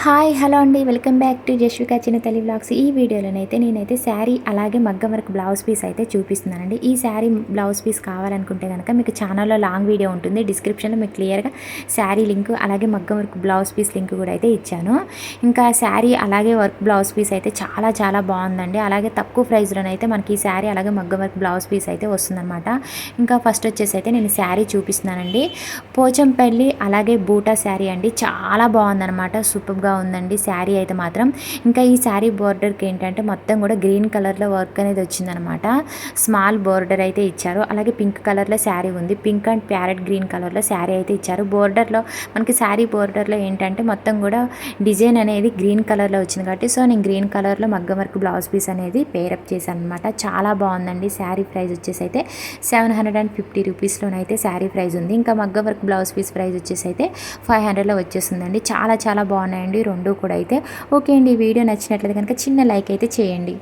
Hi hello అండి, welcome back to Jashvika చిన్నతల్లి vlogs. ఈ వీడియోలోనైతే నేనైతే శారీ అలాగే మగ్గం వర్క్ బ్లౌజ్ పీస్ అయితే చూపిస్తున్నానండి. ఈ శారీ బ్లౌజ్ పీస్ కావాలనుకుంటే కనుక మీకు ఛానల్లో లాంగ్ వీడియో ఉంటుంది, డిస్క్రిప్షన్లో మీకు క్లియర్గా శారీ లింక్ అలాగే మగ్గం వర్క్ బ్లౌజ్ పీస్ లింక్ కూడా అయితే ఇచ్చాను. ఇంకా శారీ అలాగే వర్క్ బ్లౌజ్ పీస్ అయితే చాలా చాలా బాగుందండి. అలాగే తక్కువ ప్రైస్లోనైతే మనకి ఈ శారీ అలాగే మగ్గం వర్క్ బ్లౌజ్ పీస్ అయితే వస్తుందన్నమాట. ఇంకా ఫస్ట్ వచ్చేసి అయితే నేను శారీ చూపిస్తున్నానండి. పోచంపల్లి అలాగే బూటా శారీ అండి, చాలా బాగుందన్నమాట. సూపర్గా ఉందండి శారీ అయితే మాత్రం. ఇంకా ఈ శారీ బోర్డర్కి ఏంటంటే మొత్తం కూడా గ్రీన్ కలర్లో వర్క్ అనేది వచ్చిందనమాట. స్మాల్ బోర్డర్ అయితే ఇచ్చారు. అలాగే పింక్ కలర్లో శారీ ఉంది, పింక్ అండ్ ప్యారెట్ గ్రీన్ కలర్లో శారీ అయితే ఇచ్చారు. బోర్డర్లో మనకి శారీ బోర్డర్లో ఏంటంటే మొత్తం కూడా డిజైన్ అనేది గ్రీన్ కలర్లో వచ్చింది కాబట్టి సో నేను గ్రీన్ కలర్లో మగ్గం వర్క్ బ్లౌజ్ పీస్ అనేది పేరప్ చేశాను అనమాట. చాలా బాగుందండి. శారీ ప్రైస్ వచ్చేసి అయితే 750 రూపీస్లోనైతే శారీ ప్రైస్ ఉంది. ఇంకా మగ్గం వర్క్ బ్లౌజ్ పీస్ ప్రైస్ వచ్చేసి అయితే 500లో వచ్చేస్తుందండి. చాలా చాలా బాగున్నాయండి రెండు కూడా అయితే. ఓకే అండి, ఈ వీడియో నచ్చినట్లయితే కనుక చిన్న లైక్ అయితే చేయండి.